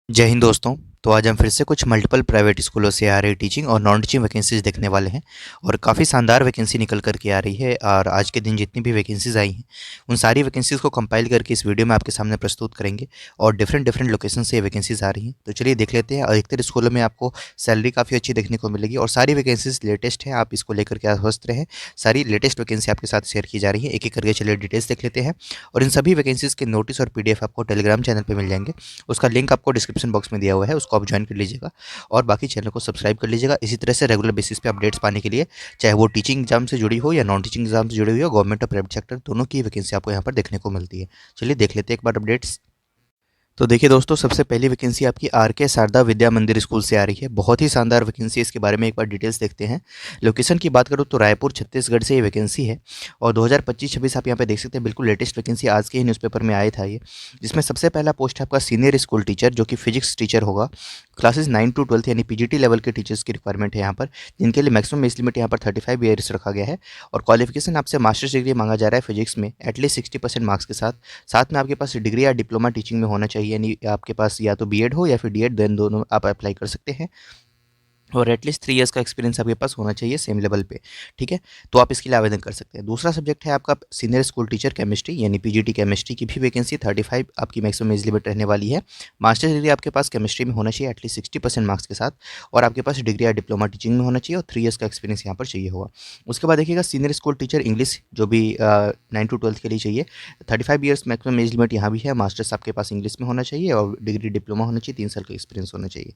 जय हिंद दोस्तों। तो आज हम फिर से कुछ मल्टीपल प्राइवेट स्कूलों से आ रही टीचिंग और नॉन टीचिंग वैकेंसीज देखने वाले हैं और काफ़ी शानदार वैकेंसी निकल कर के आ रही है। और आज के दिन जितनी भी वैकेंसीज आई हैं उन सारी वैकेंसीज को कंपाइल करके इस वीडियो में आपके सामने प्रस्तुत करेंगे। और डिफरेंट डिफरेंट लोकेशन से ये वैकेंसीज आ रही हैं, तो चलिए देख लेते हैं। अधिकतर स्कूलों में आपको सैलरी काफ़ी अच्छी देखने को मिलेगी और सारी वैकेंसीज लेटेस्ट है, आप इसको लेकर के आश्वस्त रहें। सारी लेटेस्ट वैकेंसी आपके साथ शेयर की जा रही है, एक एक करके चलिए डिटेल्स देख लेते हैं। और इन सभी वैकेंसीज के नोटिस और पीडीएफ आपको टेलीग्राम चैनल पर मिल जाएंगे। उसका लिंक आपको डिस्क्रिप्शन बॉक्स में दिया हुआ है, उसको आप ज्वाइन कर लीजिएगा और बाकी चैनल को सब्सक्राइब कर लीजिएगा। इसी तरह से रेगुलर बेसिस पे अपडेट्स पाने के लिए, चाहे वो टीचिंग एग्जाम से जुड़ी हो या नॉन टीचिंग एग्जाम से जुड़ी हुई हो, गवर्नमेंट और प्राइवेट सेक्टर दोनों की वैकेंसी आपको यहाँ पर देखने को मिलती है। चलिए देख लेते हैं एक बार अपडेट्स। तो देखिए दोस्तों, सबसे पहली वैकेंसी आपकी आर के शारदा विद्या मंदिर स्कूल से आ रही है। बहुत ही शानदार वैकेंसी है, इसके बारे में एक बार डिटेल्स देखते हैं। लोकेशन की बात करूँ तो रायपुर छत्तीसगढ़ से ये वैकेंसी है और 2025-26 आप यहाँ पे देख सकते हैं। बिल्कुल लेटेस्ट वैकेंसी आज के ही न्यूज़पेपर में आया था ये, जिसमें सबसे पहला पोस्ट है आपका सीनियर स्कूल टीचर, जो कि फिजिक्स टीचर होगा। क्लासेस 9 to 12 यानी पीजीटी लेवल के टीचर्स की रिक्वायरमेंट है यहाँ पर, जिनके लिए मैक्सिमम एज लिमिट यहाँ पर 35 ईयर्स रखा गया है। और क्वालिफिकेशन आपसे मास्टर्स डिग्री मांगा जा रहा है फिजिक्स में एटलीस्ट 60% मार्क्स के साथ। साथ में आपके पास डिग्री या डिप्लोमा टीचिंग में होना चाहिए, यानी आपके पास या तो बीएड हो या फिर डीएड, देन दोनों आप अप्लाई कर सकते हैं। और एटलीस्ट 3 ईयर्स का एक्सपीरियंस आपके पास होना चाहिए सेम लेवल पे। ठीक है, तो आप इसके लिए आवेदन कर सकते हैं। दूसरा सब्जेक्ट है आपका सीनियर स्कूल टीचर केमिस्ट्री, यानी पीजीटी केमिस्ट्री की भी वैकेंसी 35 आपकी मैक्सिमम एज लिमिट रहने वाली है। मास्टर्स डिग्री आपके पास केमिस्ट्री में होना चाहिए एटलीस्ट 60% मार्क्स के साथ। और आपके पास डिग्री या डिप्लोमा टीचिंग में होना चाहिए और 3 ईयर्स का एक्सपीरियंस यहाँ पर चाहिए होगा। उसके बाद देखिएगा सीनियर स्कूल टीचर इंग्लिश, जो भी 9 to 12 के लिए चाहिए। 35 ईयर्स मैक्सिमम एज लिमिट यहाँ भी है। मास्टर्स आपके पास इंग्लिश में होना चाहिए और डिग्री डिप्लोमा होना चाहिए, 3 साल का एक्सपीरियंस होना चाहिए।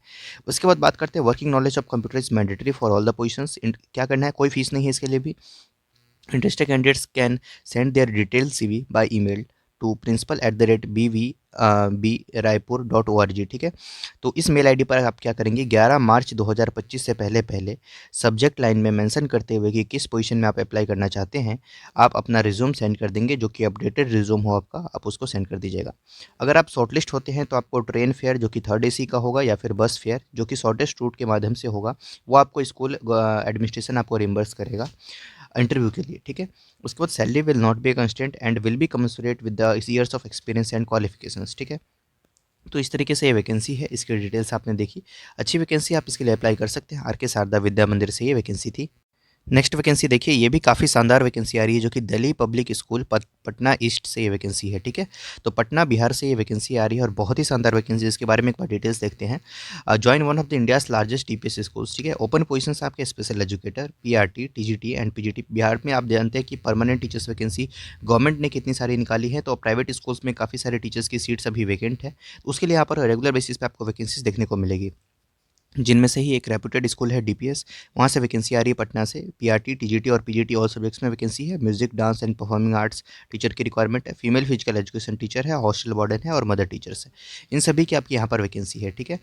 उसके बाद बात करते हैं working knowledge of computer is mandatory for all the positions. क्या करना है, कोई फीस नहीं है इसके लिए भी। Interested candidates can send their detailed CV by email to principal@bvraipur.org। ठीक है, तो इस मेल आईडी पर आप क्या करेंगे, 11 मार्च 2025 से पहले पहले सब्जेक्ट लाइन में मेंशन करते हुए कि किस पोजीशन में आप अप्लाई करना चाहते हैं, आप अपना रिज्यूम सेंड कर देंगे। जो कि अपडेटेड रिज्यूम हो आपका, आप उसको सेंड कर दीजिएगा। अगर आप शॉर्टलिस्ट होते हैं तो आपको ट्रेन फेयर जो कि 3rd AC का होगा, या फिर बस फेयर जो कि शॉर्टेस्ट रूट के माध्यम से होगा, वो आपको स्कूल एडमिनिस्ट्रेशन आपको रिम्बर्स करेगा इंटरव्यू के लिए। ठीक है, उसके बाद salary will not be constant and will be commensurate with the years of experience and qualifications. ठीक है, तो इस तरीके से ये वैकेंसी है, इसकी डिटेल्स आपने देखी। अच्छी वैकेंसी, आप इसके लिए अप्लाई कर सकते हैं। आर के शारदा विद्या मंदिर से ये वैकेंसी थी। नेक्स्ट वैकेंसी देखिए, ये भी काफ़ी शानदार वैकेंसी आ रही है, जो कि Delhi public school Patna east से ये वैकेंसी है। ठीक है, तो पटना बिहार से ये वैकेंसी आ रही है और बहुत ही शानदार वैकेंसी है। इसके बारे में एक बार डिटेल्स देखते हैं। Join one of the India's largest DPS schools. ठीक है, ओपन पोजीशंस आपके special educator, PRT, TGT and PGT. Bihar में आप जानते हैं कि परमानेंट टीचर्स वैकेंसी गवर्नमेंट ने कितनी सारी निकाली है, तो प्राइवेट स्कूल्स में काफ़ी सारे टीचर्स की सीट्स अभी वैकेंट है। उसके लिए यहाँ पर रेगुलर बेसिस पे आपको वैकेंसीज देखने को मिलेगी, जिनमें से ही एक रेप्यूटेड स्कूल है डीपीएस, वहाँ से वैकेंसी आ रही है पटना से। पीआरटी, टीजीटी और पीजीटी ऑल सब्जेक्ट्स में वैकेंसी है। Music, dance and performing arts teacher की रिक्वायरमेंट है। फीमेल फिजिकल एजुकेशन टीचर है, हॉस्टल वार्डन है और मदर टीचर्स है। इन सभी की आपकी यहाँ पर वैकेंसी है। ठीक है,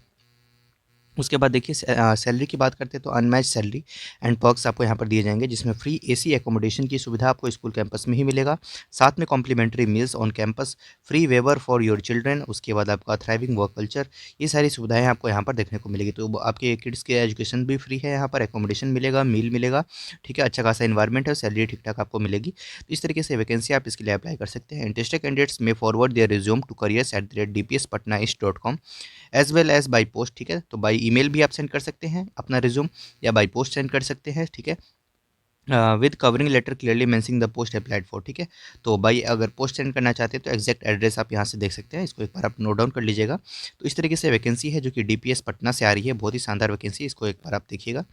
उसके बाद देखिए सैलरी की बात करते हैं तो अनमैच सैलरी एंड पर्क्स आपको यहाँ पर दिए जाएंगे, जिसमें फ्री एसी एकोमोडेशन की सुविधा आपको स्कूल कैंपस में ही मिलेगा। साथ में complimentary meals on campus, free waiver for your children. उसके बाद आपका थ्राइविंग वर्क कल्चर, ये सारी सुविधाएं आपको यहाँ पर देखने को मिलेगी। तो आपके किड्स के एजुकेशन भी फ्री है, यहाँ पर एकोमोडेशन मिलेगा, मील मिलेगा। ठीक है, अच्छा खासा इन्वायरमेंट है, सैलरी ठीक ठाक आपको मिलेगी। तो इस तरीके से वैकेंसी आप इसके लिए अप्लाई कर सकते हैं। Interested candidates may forward their resume to careers@dpspatnaeast.com as well as by post. ठीक है, तो बाई ईमेल भी आप सेंड कर सकते हैं अपना रिज्यूम, या बाई पोस्ट सेंड कर सकते हैं। ठीक है, with covering letter clearly mentioning the post applied for. ठीक है, तो बाई अगर पोस्ट सेंड करना चाहते हैं तो एग्जैक्ट एड्रेस आप यहाँ से देख सकते हैं, इसको एक बार आप नोट डाउन कर लीजिएगा। तो इस तरीके से वैकेंसी है, जो कि डीपीएस पटना से आ रही है। बहुत ही शानदार वैकेंसी, इसको एक बार आप देखिएगा।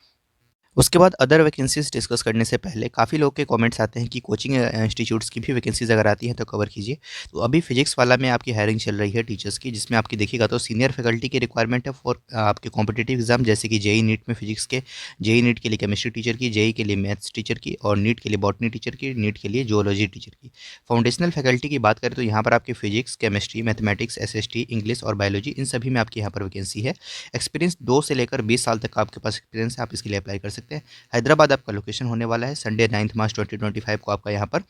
उसके बाद अदर वैकेंसीज डिस्कस करने से पहले काफ़ी लोग के कमेंट्स आते हैं कि कोचिंग इंस्टीट्यूट्स की भी वैकेंसीज अगर आती हैं तो कवर कीजिए। तो अभी फिजिक्स वाला में आपकी हायरिंग चल रही है टीचर्स की, जिसमें आपकी देखिएगा तो सीनियर फैकल्टी की रिक्वायरमेंट है फॉर आपके कॉम्पिटिटिव एग्जाम, जैसे कि जेई नीट में फिजिक्स के, जेई नीट के लिए केमिस्ट्री टीचर की, जेई के लिए मैथ्स टीचर की, और नीट के लिए बॉटनी टीचर की, नीट के लिए जूलॉजी टीचर की। फाउंडेशनल फैकल्टी की बात करें तो यहाँ पर आपकी physics, chemistry, mathematics, SST, English और बायोलॉजी, इन सभी में आपकी यहाँ पर वैकेंसी है। एक्सपीरियंस 2 से लेकर 20 साल तक का आपके पास एक्सपीरियंस है, आप इसके लिए अप्लाई कर सकते हैं। हैदराबाद आपका लोकेशन होने वाला है। संडे 9 मार्च 2025 को आपका यहाँ पर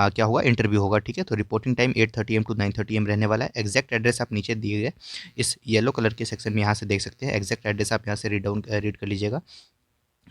क्या होगा, इंटरव्यू होगा। ठीक है, तो reporting time 8:30 AM to 9:30 AM रहने वाला है। एग्जैक्ट एड्रेस आप नीचे दिए गए इस येलो कलर के सेक्शन में यहाँ से देख सकते हैं। एग्जैक्ट एड्रेस आप यहाँ से रीड कर लीजिएगा।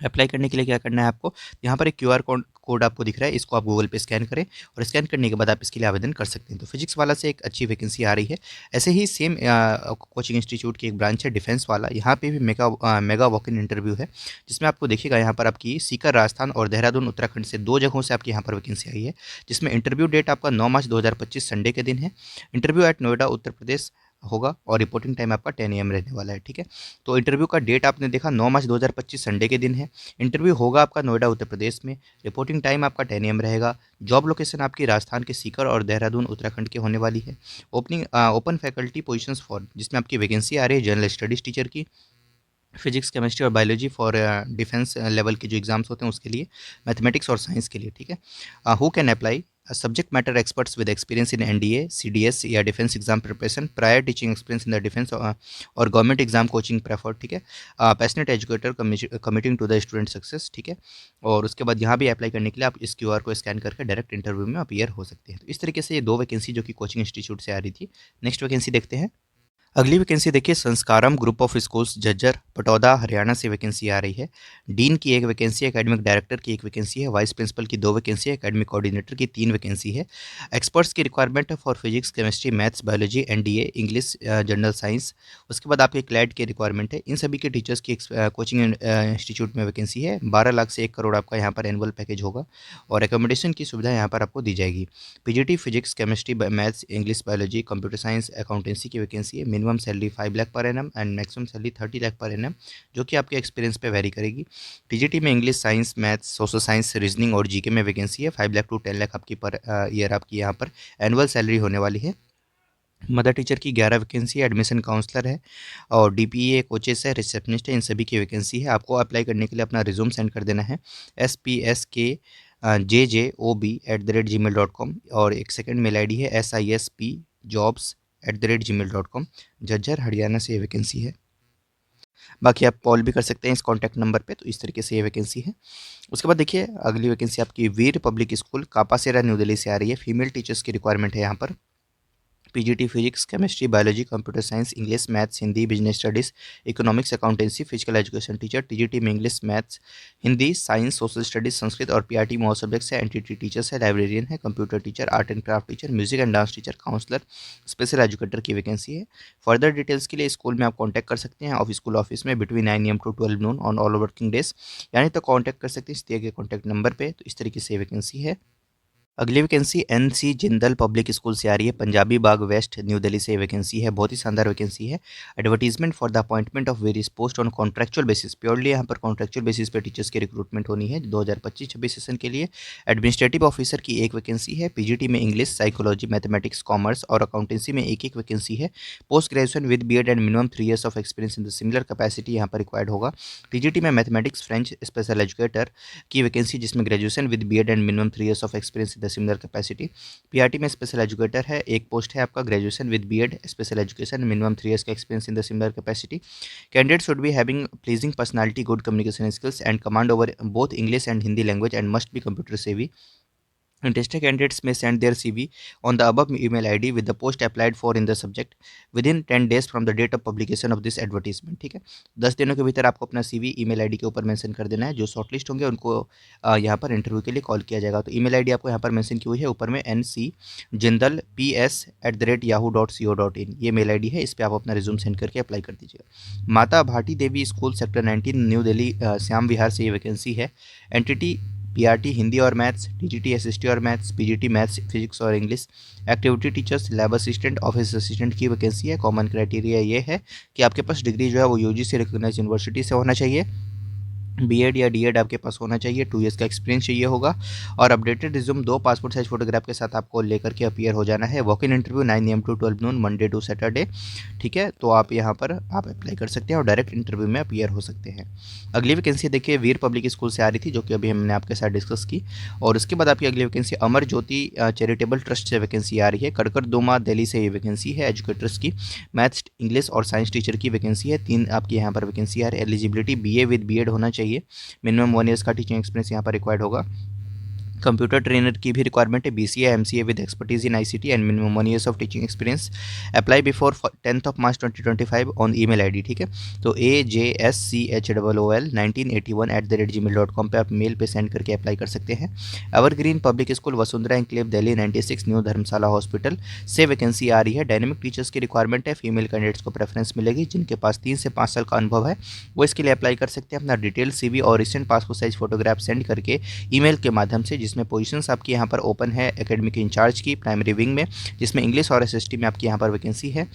अप्लाई करने के लिए क्या करना है आपको, यहाँ पर एक क्यूआर कोड आपको दिख रहा है, इसको आप गूगल पे स्कैन करें और स्कैन करने के बाद आप इसके लिए आवेदन कर सकते हैं। तो फिजिक्स वाला से एक अच्छी वैकेंसी आ रही है। ऐसे ही सेम कोचिंग इंस्टीट्यूट की एक ब्रांच है डिफेंस वाला, यहाँ पे भी मेगा वॉक इन इंटरव्यू है, जिसमें आपको देखिएगा यहाँ पर आपकी सीकर राजस्थान और देहरादून उत्तराखंड से 2 जगहों से आपकी यहाँ पर वैकेंसी आई है, जिसमें इंटरव्यू डेट आपका 9 मार्च 2025 संडे के दिन है। इंटरव्यू एट नोएडा उत्तर प्रदेश होगा और रिपोर्टिंग टाइम आपका 10 AM रहने वाला है। ठीक है, तो इंटरव्यू का डेट आपने देखा 9 मार्च 2025 संडे के दिन है। इंटरव्यू होगा आपका नोएडा उत्तर प्रदेश में। रिपोर्टिंग टाइम आपका 10 AM रहेगा। जॉब लोकेशन आपकी राजस्थान के सीकर और देहरादून उत्तराखंड के होने वाली है। ओपन फैकल्टी पोजीशंस फॉर, जिसमें आपकी वैकेंसी आ रही है जनरल स्टडीज टीचर की, फिजिक्स केमिस्ट्री और बायोलॉजी फॉर डिफेंस लेवल के जो एग्जाम्स होते हैं उसके लिए, मैथमेटिक्स और साइंस के लिए। ठीक है, who can apply, subject matter experts with experience in NDA CDS या defence exam preparation, prior teaching experience in the defence और गवर्नमेंट एग्जाम कोचिंग प्रेफर। ठीक है, passionate educator committing to the student success. ठीक है, और उसके बाद यहाँ भी अप्लाई करने के लिए आप इस क्यूआर को स्कैन करके डायरेक्ट इंटरव्यू में अपीयर हो सकते हैं। तो इस तरीके से ये 2 वैकेंसी जो कि कोचिंग इंस्टीट्यूट से आ रही थी। नेक्स्ट वैकेंसी देखते हैं। अगली वैकेंसी देखिए, Sanskaram group of schools Jhajjar Patauda Haryana से वैकेंसी आ रही है। डीन की एक वैकेंसी है, एकेडमिक डायरेक्टर की एक वैकेंसी है, वाइस प्रिंसिपल की 2 वैकेंसी है, एकेडमिक कोऑर्डिनेटर की 3 वैकेंसी है। एक्सपर्ट्स की रिक्वायरमेंट है for physics chemistry maths biology NDA English general science. उसके बाद आपके क्लैड की रिक्वायरमेंट है। इन सभी के टीचर्स की कोचिंग इंस्टीट्यूट में वैकेंसी है। 12 लाख से 1 करोड़ आपका यहाँ पर एनुअल पैकेज होगा और एकोमोडेशन की सुविधा यहाँ पर आपको दी जाएगी। PGT physics chemistry maths English biology computer science accountancy की वैकेंसी है। Minimum salary 5 lakh per annum and maximum salary 30 lakh per annum, जो कि आपके एक्सपीरियंस पे वेरी करेगी। टीजीटी में English science maths social science reasoning और जीके में वैकेंसी है। 5 लाख टू 10 लाख आपकी पर ईयर आपकी यहाँ पर एनुअल सैलरी होने वाली है। मदर टीचर की 11 वैकेंसी है। एडमिशन काउंसलर है और डीपीए कोचेस है, रिसेप्शनिस्ट है, इन सभी की वैकेंसी है। आपको अप्लाई करने के लिए अपना रिज्यूम सेंड कर देना है spskjjob@gmail.com और एक सेकंड मेल आईडी है sispjobs@gmail.com। झज्जर हरियाणा से ये वैकेंसी है। बाकी आप कॉल भी कर सकते हैं इस कॉन्टैक्ट नंबर पे। तो इस तरीके से ये वैकेंसी है। उसके बाद देखिए अगली वैकेंसी आपकी वीर पब्लिक स्कूल कापासेरा न्यू दिल्ली से आ रही है। फीमेल टीचर्स की रिक्वायरमेंट है यहाँ पर। PGT physics chemistry biology computer science English maths Hindi business studies economics accountancy physical education teacher. TGT में English maths Hindi science social studies Sanskrit और पीआरटी में और सब्जेक्ट्स है। एनटीटी टीचर्स है, लाइब्रेरियन है, computer teacher, art and craft teacher, music and dance teacher, counsellor, special educator की vacancy है। Further details के लिए स्कूल में आप कॉन्टैक्ट कर सकते हैं ऑफ स्कूल ऑफिस में between 9 AM to 12 noon on all working days, यानी तो कॉन्टैक्ट कर सकते हैं इस दिए गए कॉन्टैक्ट नंबर पर। तो इस तरीके से वैकेंसी है। अगली vacancy NC Jindal public school से आ रही है। पंजाबी बाग वेस्ट न्यू दिल्ली से वैकेंसी है। बहुत ही शानदार वैकेंसी है। Advertisement for the appointment of various post on contractual basis, purely यहाँ पर कॉन्ट्रैक्चुअल बेसिस पे टीचर्स की रिक्रूटमेंट होनी है 2025-26 सेशन के लिए। एडमिनिस्ट्रेटिव ऑफिसर की एक वैकेंसी है। पीजीटी में इंग्लिश साइकोलॉजी मैथमेटिक्स कॉमर्स और अकाउंटेंसी में एक वैकेंसी है। Post graduation with BEd and minimum 3 years of experience in the similar capacity यहाँ पर रिक्वायर्ड होगा। टीजीटी में मैथमेटिक्स फ्रेंच स्पेशल एजुकेटर की वैकेंसी, जिसमें graduation with BEd and minimum 3 years of experience in the similar capacity. PRT में special educator है, एक post है आपका। Graduation with BEd special education minimum 3 years का experience in the similar capacity. Candidate should be having pleasing personality good communication skills and command over both English and Hindi language and must be computer सेवी। Interested candidates may send their CV on the above email ID with the post applied for in the subject within 10 days from the date of publication of this advertisement। ठीक है, 10 दिनों के भीतर आपको अपना CV email ID के ऊपर mention कर देना है। जो शॉर्टलिस्ट होंगे उनको यहाँ पर इंटरव्यू के लिए कॉल किया जाएगा। तो ईमेल आईडी आपको यहाँ पर मेंशन की हुई है ऊपर में ncjindalps@yahoo.co.in ये मेल आईडी है। इस पर आप अपना रिज्यूम सेंड करके अप्लाई कर दीजिएगा। Mata Bhati Devi school sector 19 new Delhi Shyam Vihar से ये वैकेंसी है। एंटिटी पीआरटी हिंदी और मैथ्स, टीजीटी एसएसटी और मैथ्स, पीजीटी मैथ्स फिजिक्स और English, activity teachers, lab assistant, office assistant की वैकेंसी है। कॉमन क्राइटेरिया ये है कि आपके पास डिग्री जो है वो यूजी से रिकॉग्नाइज यूनिवर्सिटी से होना चाहिए। बीएड या डीएड आपके पास होना चाहिए। 2 years का एक्सपीरियंस चाहिए होगा और updated resume 2 passport size photograph के साथ आपको लेकर के अपीयर हो जाना है। Walk in interview 9 AM to 12 noon Monday to Saturday. ठीक है, तो आप यहाँ पर आप अप्लाई कर सकते हैं और डायरेक्ट इंटरव्यू में अपीयर हो सकते हैं। अगली वैकेंसी देखिए वीर पब्लिक स्कूल से आ रही थी, जो कि अभी हमने आपके साथ डिस्कस की। और उसके बाद आपकी अगली vacancy Amar Jyoti charitable trust से वैकेंसी आ रही है। कड़कर दोमा दिल्ली से ये वैकेंसी है। एजुकेटर्स की मैथ्स इंग्लिश और साइंस टीचर की वैकेंसी है। 3 आपकी यहाँ पर वैकेंसी आ रही है। एलिजिबिलिटी बीए विद बीएड होना चाहिए। मिनिमम 1 years का टीचिंग एक्सपीरियंस यहाँ पर रिक्वायर्ड होगा। कंप्यूटर ट्रेनर की भी रिक्वायरमेंट है, BCA MCA with expertise in ICT and minimum 1 years of teaching experience. Apply before 10 March 2025 on email ID, ठीक है। तो AJSCHOOL1981 पे आप मेल पे सेंड करके अप्लाई कर सकते हैं। Evergreen public school Vasundhara enclave Delhi 96 new Dharamshala hospital से वैकेंसी आ रही है। डायनेमिक टीचर्स की रिक्वायरमेंट है, फीमेल कैंडिडेट्स को प्रेफरेंस मिलेगी। जिनके पास 3 से 5 साल का अनुभव है वो इसके लिए अप्लाई कर सकते हैं। अपना डिटेल CV और recent passport size photograph send करके ईमेल के माध्यम से, जिसमें पोजीशंस आपकी यहाँ पर ओपन है एकेडमिक इंचार्ज की प्राइमरी विंग में, जिसमें इंग्लिश और SST में आपकी यहाँ पर वैकेंसी है।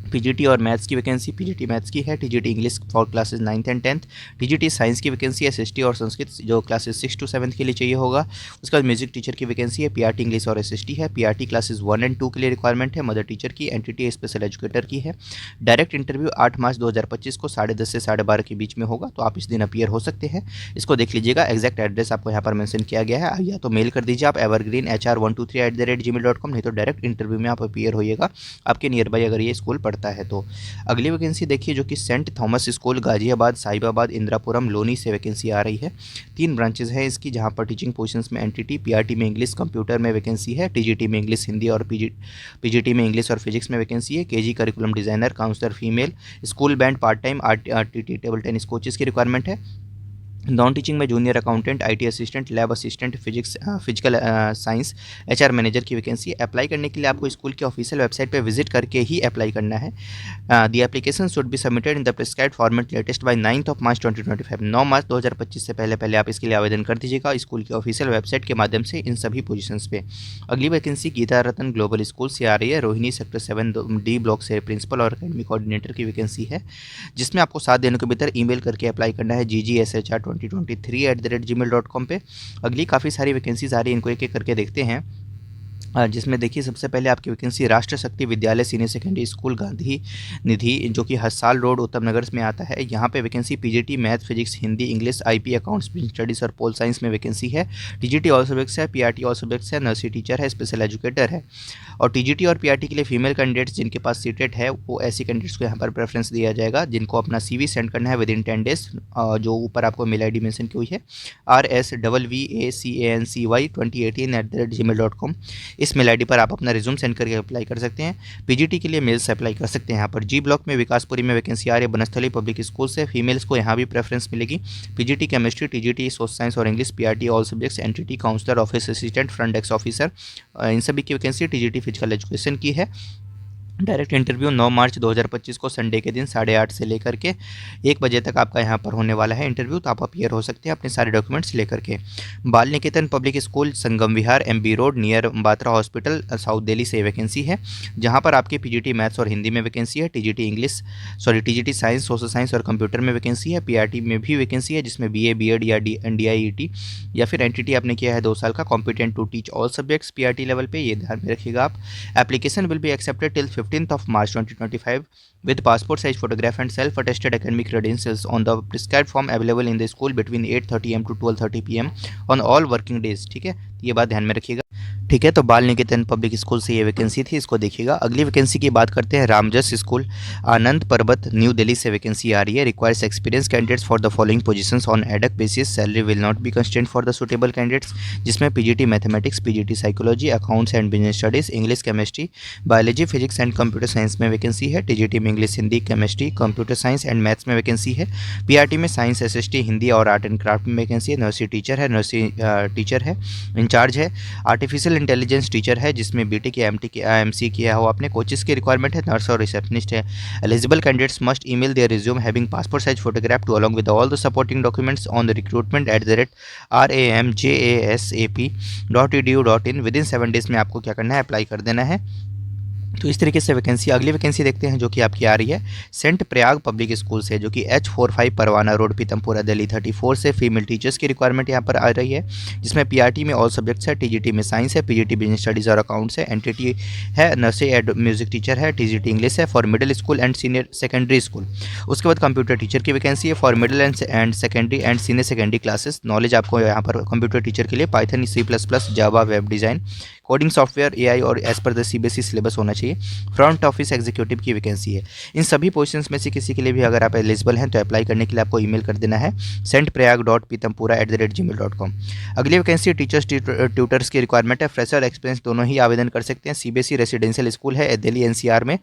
PGT और मैथ्स की वैकेंसी, PGT मैथ्स की है, TGT English for classes 9th and 10th, TGT science की वैकेंसी है, SST और संस्कृत जो क्लासेस 6 to 7 के लिए चाहिए होगा। उसके बाद म्यूजिक टीचर की वैकेंसी है, PRT इंग्लिश और SST है, PRT क्लासेस 1 एंड 2 के लिए रिक्वायरमेंट है, मदर टीचर की, NTT स्पेशल एजुकेटर की है। डायरेक्ट इंटरव्यू 8 मार्च 2025 को 10:30 से 12:30 के बीच में होगा, तो आप इस दिन अपीयर हो सकते हैं। इसको देख लीजिएगा, एग्जैक्ट एड्रेस आपको यहाँ पर मेंशन किया गया है, या तो मेल कर दीजिए आप evergreenhr123@gmail.com, नहीं तो डायरेक्ट इंटरव्यू में आप अपीयर होइएगा आपके नियर बाई अगर ये स्कूल पढ़ता है तो। अगली वैकेंसी देखिए जो कि Saint Thomas school Ghaziabad, Sahibabad, Indirapuram, Loni से वैकेंसी आ रही है। 3 ब्रांचेज हैं इसकी, जहां पर टीचिंग पोजीशंस में NTT, PRT में इंग्लिश कंप्यूटर में वैकेंसी है, TGT में इंग्लिश हिंदी और PGT में इंग्लिश और फिजिक्स में वैकेंसी है। KG curriculum designer, counsellor female, school band part time, RTT table tennis coaches की रिक्वायरमेंट है। नॉन टीचिंग में junior accountant, IT assistant, lab assistant, physical science, HR manager की vacancy है। Apply करने के लिए आपको स्कूल के ऑफिशियल वेबसाइट पे विजिट करके ही अप्लाई करना है। The application should be submitted in the prescribed format latest by 9 मार्च 2025। 9 मार्च 2025 से पहले आप इसके लिए आवेदन कर दीजिएगा स्कूल के ऑफिशियल वेबसाइट के माध्यम से इन सभी पोजीशंस पे। अगली वैकेंसी गीता रतन ग्लोबल स्कूल से आ रही है, रोहिणी सेक्टर 7D ब्लॉक से प्रिंसिपल और अकेडमी कोऑर्डिनेटर की वैकेंसी है, जिसमें आपको 7 दिनों के भीतर ईमेल करके अप्लाई करना है ggshR2023@gmail.com पे। अगली काफ़ी सारी वैकेंसीज आ रही है, इनको एक एक करके देखते हैं। जिसमें देखिए सबसे पहले आपकी वैकेंसी राष्ट्र शक्ति विद्यालय सीनियर सेकेंडरी स्कूल गांधी निधि जो कि हसाल रोड उत्तम नगर में आता है। यहाँ पे vacancy PGT math, physics, Hindi, English, IP accounts, business studies और पोल साइंस में वैकेंसी है। TGT ऑल सब्जेक्ट्स है, PRT ऑल सब्जेक्ट्स है, नर्सरी टीचर है, स्पेशल एजुकेटर है। और TGT और PRT के लिए फीमेल कैंडिडेट्स जिनके पास सीटेट है वो ऐसी कैंडिडेट्स को यहाँ पर प्रेफरेंस दिया जाएगा, जिनको अपना CV सेंड करना है विदिन 10 डेज, जो ऊपर आपको मेल ID मेंशन की हुई है RSVVACANCY2018@gmail.com। इस मेल ID पर आप अपना रिज्यूम सेंड करके अप्लाई कर सकते हैं। PGT के लिए मेल से अप्लाई कर सकते हैं। यहाँ पर G ब्लॉक में विकासपुरी में वैकेंसी आ रही है, बनस्थली पब्लिक स्कूल से, फीमेल्स को यहाँ भी प्रेफरेंस मिलेगी। PGT chemistry, TGT social science और English, PRT all subjects, NTT counsellor, office assistant, front desk officer, इन सभी की वैकेंसी TGT फिजिकल एजुकेशन की है। डायरेक्ट इंटरव्यू 9 मार्च 2025 को संडे के दिन 8:30 से लेकर के 1 बजे तक आपका यहाँ पर होने वाला है इंटरव्यू, तो आप अपीयर हो सकते हैं अपने सारे डॉक्यूमेंट्स लेकर के। बाल निकेतन पब्लिक स्कूल संगम विहार MB road near Batra hospital south Delhi से वैकेंसी है, जहाँ पर आपकी PGT मैथ्स और हिंदी में वैकेंसी है, TGT साइंस, सोशल साइंस और कंप्यूटर में वैकेंसी है, PRT में भी वैकेंसी है जिसमें BA BEd या DIET या फिर NTT आपने किया है 2 साल का, competent to teach all subjects PRT level पे, ये ध्यान में रखिएगा आप। Application will be accepted till 15th March 2025 with passport size photograph and self-attested academic credentials on the prescribed form available in the school between 8:30 AM to 12:30 PM on all working days। ठीक है, ये बात ध्यान में रखिएगा। ठीक है, तो बाल निकेतन पब्लिक स्कूल से ये वैकेंसी थी, इसको देखिएगा। अगली वैकेंसी की बात करते हैं, रामजस स्कूल आनंद पर्वत न्यू दिल्ली से वैकेंसी आ रही है। Requires experience candidates for the following positions on ad hoc basis, salary will not be constant for the suitable candidates, जिसमें PGT mathematics, PGT psychology, accounts and business studies, English, chemistry, biology, physics and computer science में vacancy है। TGT में English, Hindi, chemistry, computer science and maths में vacancy है। PRT में science, SST, Hindi और art and craft में vacancy है। Nursery teacher है, इंचार्ज है, आर्टिफिशियल इंटेलिजेंस टीचर है जिसमें BTech या MTech या MC किया हो आपने। कोचेस की रिक्वायरमेंट है, नर्स और रिसेप्शनिस्ट है। Eligible candidates must email their resume having passport size photograph to along with all the supporting documents on the recruitment@ramjasap.edu.in within 7 days में आपको क्या करना है, अप्लाई कर देना है। तो इस तरीके से वैकेंसी। अगली वैकेंसी देखते हैं जो कि आपकी आ रही है सेंट प्रयाग पब्लिक स्कूल से, जो कि H45 परवाना रोड पीतमपुरा दिल्ली 34 से। फीमेल टीचर्स की रिक्वायरमेंट यहाँ पर आ रही है, जिसमें PRT में ऑल सब्जेक्ट्स है, TGT में साइंस है, PGT बिजनेस स्टडीज़ और अकाउंट्स है, NTT है, नर्सरी एड म्यूजिक टीचर है, TGT इंग्लिश है for middle school and senior secondary school. उसके बाद कंप्यूटर टीचर की वैकेंसी है for middle and secondary and senior secondary classes. Knowledge आपको यहाँ पर कंप्यूटर टीचर के लिए Python, C++, Java, web design, coding software, AI और as per the CBSE syllabus होना चाहिए। फ्रंट ऑफिस एग्जीक्यूटिव की वैकेंसी है। इन सभी पोजीशंस में से किसी के लिए भी अगर आप एलिजिबल हैं तो अप्लाई करने के लिए आपको ईमेल कर देना है sendprayag.pitampura@gmail.com। अगली वैकेंसी टीचर्स ट्यूटर्स की रिक्वायरमेंट है। फ्रेशर एक्सपीरियंस दोनों ही आवेदन कर सकते हैं। सीबीएसई रेसिडेंशियल स्कूल है दिल्ली एनसीआर में,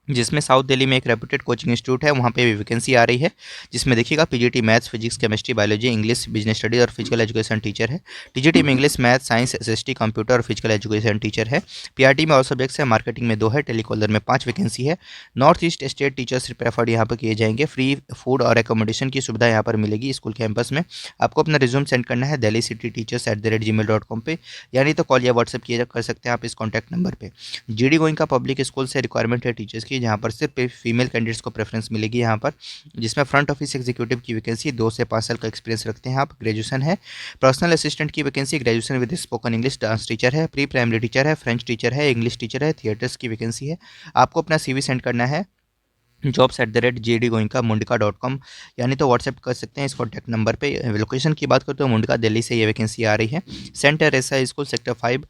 जिसमें साउथ दिल्ली में एक रेप्यूटेड कोचिंग इंस्टीट्यूट है, वहाँ पे भी वैकेंसी आ रही है। जिसमें देखिएगा PGT maths, physics, chemistry, biology, English, business studies और फिजिकल एजुकेशन टीचर है। टीजीटी में English, maths, science, SST, computer और फिजिकल एजुकेशन टीचर है। पीआरटी में और सब्जेक्ट्स है। मार्केटिंग में 2 है। टेलीकॉलर में 5 वैकेंसी है। North east state teachers preferred यहाँ पर किए जाएंगे। फ्री फूड और एकोमोडेशन की सुविधा यहाँ पर मिलेगी स्कूल कैंपस में। आपको अपना रिज्यूम सेंड करना है delhi-city-teachers@gmail.com पे, यानी तो कॉल या व्हाट्सएप किया कर सकते हैं आप इस कॉन्टैक्ट नंबर पे। जीडी गोइंका पब्लिक स्कूल से रिक्वायरमेंट है टीचर्स की, जहाँ पर सिर्फ फीमेल कैंडिडेट्स को प्रेफरेंस मिलेगी यहाँ पर, जिसमें फ्रंट ऑफिस एग्जीक्यूटिव की वैकेंसी 2 से 5 साल का एक्सपीरियंस रखते हैं आप, ग्रेजुएशन है। पर्सनल असिस्टेंट की vacancy graduation with spoken English, dance teacher है, प्री प्राइमरी टीचर है, फ्रेंच टीचर है, इंग्लिश टीचर है, थिएटर्स की वैकेंसी है। आपको अपना सीवी सेंड करना है jobs@jdgoenka.mundica.com, यानी तो व्हाट्सएप कर सकते हैं इस कॉन्टैक्ट नंबर पे। लोकेशन की बात करें तो मुंडिका दिल्ली से ये वैकेंसी आ रही है। सेंटर ऐसा स्कूल सेक्टर 5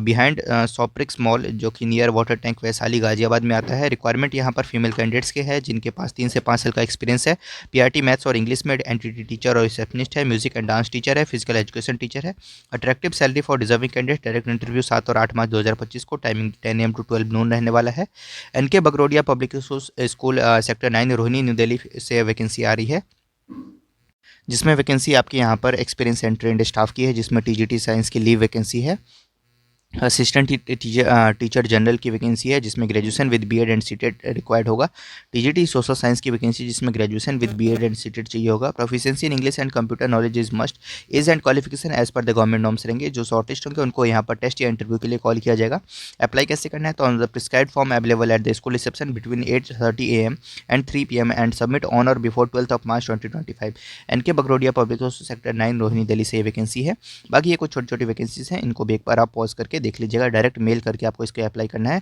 बिहाइंड सॉप्रिक्स मॉल, जो कि near water tank Vaishali Ghaziabad में आता है। रिक्वायरमेंट यहाँ पर फीमेल कैंडिडेट्स के हैं जिनके पास 3 से 5 साल का एक्सपीरियंस है। पीआरटी मैथ्स और इंग्लिश में, एनटीटी टीचर और रिसेप्शनिस्ट है, म्यूजिक एंड डांस टीचर है, फिजिकल एजुकेशन टीचर है। Attractive salary for deserving candidate. Direct interview 7 और 8 मार्च 2025 को, टाइमिंग 10 AM to 12 noon रहने वाला है। NK Bagrodia public school sector 9 Rohini new Delhi से वैकेंसी आ रही है, जिसमें वैकेंसी आपके यहाँ पर एक्सपीरियंस एंड ट्रेंड स्टाफ की है, जिसमें टीजीटी साइंस की लीव वैकेंसी है। असिस्टेंट टीचर जनरल की वैकेंसी है, जिसमें graduation with BEd and CTET required होगा। टीजीटी सोशल साइंस की वैकेंसी, जिसमें graduation with BEd and CTET चाहिए होगा। Proficiency in English and computer knowledge is must. Age and qualification as per the government norms रहेंगे। जो shortlist होंगे उनको यहाँ पर टेस्ट या इंटरव्यू के लिए कॉल किया जाएगा। अप्लाई कैसे करना है तो on the prescribed form available at the school reception between 8:30 AM and 3 PM and submit on or before 12 March 2025। NK Bagrodia public sector 9 Rohini Delhi से ये वैकेंसी है। बाकी ये कुछ छोटी छोटी वैकेंसीज हैं, इनको भी एक बार आप पॉज करके देख लीजिएगा। डायरेक्ट मेल करके आपको इसके अप्लाई करना है।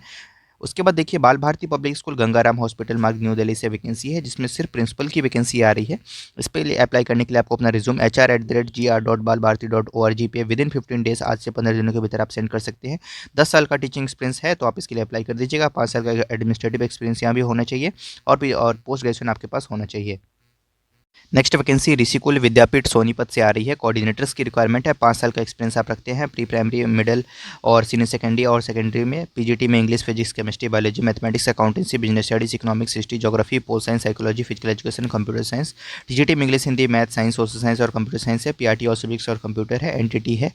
उसके बाद देखिए Bal Bharati public school Gangaram hospital Marg new Delhi से वैकेंसी है, जिसमें सिर्फ प्रिंसिपल की वैकेंसी आ रही है। इस पर अप्लाई करने के लिए आपको अपना रिज्यूम hr@gr.balbharti.org पे विदिन 15 डेज, आज से 15 दिनों के भीतर आप सेंड कर सकते हैं। 10 साल का टीचिंग एक्सपीरियंस है तो आप इसके लिए अप्लाई कर दीजिएगा। 5 साल का एडमिनिस्ट्रेटिव एक्सपीरियंस यहाँ भी होना चाहिए और पोस्ट ग्रेजुएशन आपके पास होना चाहिए। नेक्स्ट वैकेंसी ऋषिकुल विद्यापीठ सोनीपत से आ रही है। कोऑर्डिनेटर्स की रिक्वायरमेंट है। 5 साल का एक्सपीरियंस आप रखते हैं। प्री प्राइमरी, मिडिल और सीनियर सेकेंडरी और सेकेंडरी में। पीजीटी में English, physics, chemistry, biology, mathematics, accountancy, business studies, economics, history, geography, pol science, psychology, physical education, computer science. TGT में English, Hindi, math, science, social science और computer science है। PRT और civics और computer है। NTT है।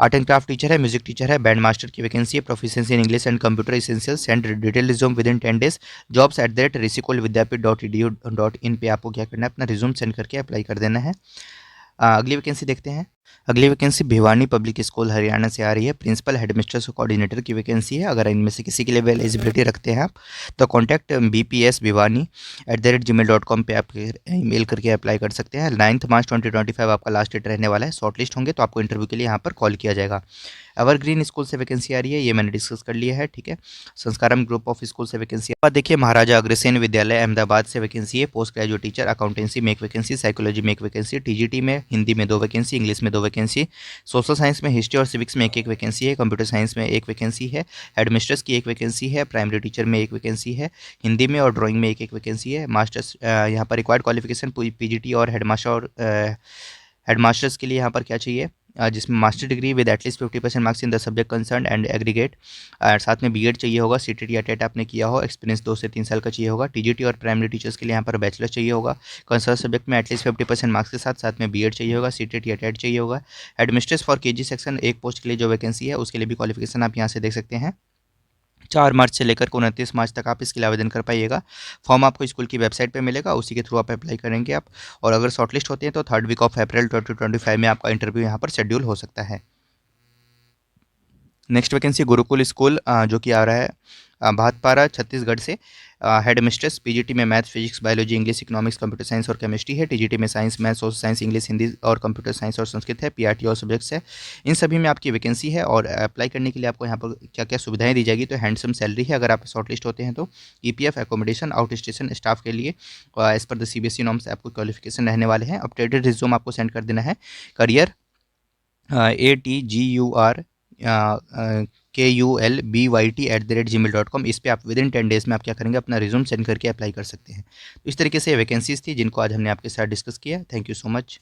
Art and craft teacher है, music teacher है, band master की वैकेंसी है। Proficiency in English and computer essential. Send detail resume with in 10 days. jobs@risikulvidyapit.edu.in पे आपको क्या करना है, अपना रिज्यूम सेंड करके अप्लाई कर देना है। अगली वैकेंसी देखते हैं। अगली vacancy Bhiwani public school Haryana से आ रही है। प्रिंसिपल, हेडमिस्ट्रेस और कोऑर्डिनेटर की वैकेंसी है। अगर इनमें से किसी के लिए एलिजिबिलिटी रखते हैं आप तो कॉन्टैक्ट bpsbhiwani@gmail.com पे आप ईमेल करके अप्लाई कर सकते हैं। 9 मार्च 2025 आपका लास्ट डेट रहने वाला है। शॉर्टलिस्ट होंगे तो आपको इंटरव्यू के लिए यहाँ पर कॉल किया जाएगा। एवरग्रीन स्कूल से वैकेंसी आ रही है, ये मैंने डिस्कस कर लिया है, ठीक है। संस्कारम ग्रुप ऑफ स्कूल से वैकेंसी। अब देखिए महाराजा अग्रसेन विद्यालय अहमदाबाद से वैकेंसी है। पोस्ट ग्रेजुएट टीचर, अकाउंटेंसी में एक वैकेंसी, साइकोलॉजी में एक वैकेंसी, टीजीटी में हिंदी में 2 वैकेंसी, इंग्लिश में 2 वैकेंसी, सोशल साइंस में हिस्ट्री और सिविक्स में एक वैकेंसी है, कंप्यूटर साइंस में एक वैकेंसी है, हेडमिस्ट्रेस की एक वैकेंसी है, प्राइमरी टीचर में एक वैकेंसी है, हिंदी में और ड्राइंग में एक वैकेंसी है। मास्टर्स यहाँ पर रिक्वायर्ड क्वालिफिकेशन पीजीटी और हेडमास्टर्स के लिए यहाँ पर क्या चाहिए, जिसमें master degree with at least 50% marks in the subject concern and aggregate. साथ में बीएड चाहिए होगा, सीटेट या टेट आपने किया हो, एक्सपीरियंस 2 से 3 साल का चाहिए होगा। टीजीटी और प्राइमरी टीचर्स के लिए यहाँ पर बैचलर चाहिए होगा, कंसर्न सब्जेक्ट में एटलीस्ट 50% मार्क्स के साथ में बीएड चाहिए होगा, सीटेट या टेट चाहिए होगा। एडमिनिस्ट्रेस फॉर केजी सेक्शन एक पोस्ट के लिए जो वैकेंसी है उसके लिए भी क्वालिफिकेशन आप यहाँ से देख सकते हैं। 4 मार्च से लेकर 29 मार्च तक आप इसके लिए आवेदन कर पाइएगा। फॉर्म आपको स्कूल की वेबसाइट पे मिलेगा, उसी के थ्रू आप अप्लाई करेंगे आप। और अगर शॉर्टलिस्ट होते हैं तो 3rd वीक ऑफ अप्रैल 2025 में आपका इंटरव्यू यहाँ पर शेड्यूल हो सकता है। नेक्स्ट वैकेंसी गुरुकुल स्कूल जो कि आ रहा है भातपारा छत्तीसगढ़ से। हेड मिस्ट्रेस, पीजीटी में math, physics, biology, English, economics, computer science और केमिस्ट्री है। टीजीटी में science, math, social science, English, Hindi और कंप्यूटर साइंस और संस्कृत है। पीआरटी और सब्जेक्ट्स है। इन सभी में आपकी वैकेंसी है और अप्लाई करने के लिए आपको यहाँ पर क्या क्या सुविधाएं दी जाएगी, तो हैंडसम सैलरी है अगर आप शॉर्टलिस्ट होते हैं तो। EPF, accommodation, out station staff के लिए as per the CBSE norms आपको क्वालिफिकेशन रहने वाले हैं। अपडेटेड रिज्यूम आपको सेंड कर देना है। Career ATGUR KULBYT@gmail.com। इस पे आप विद इन 10 डेज़ में आप क्या करेंगे, अपना रिज्यूम सेंड करके अप्लाई कर सकते हैं। तो इस तरीके से वैकेंसीज़ थी जिनको आज हमने आपके साथ डिस्कस किया। Thank you so much.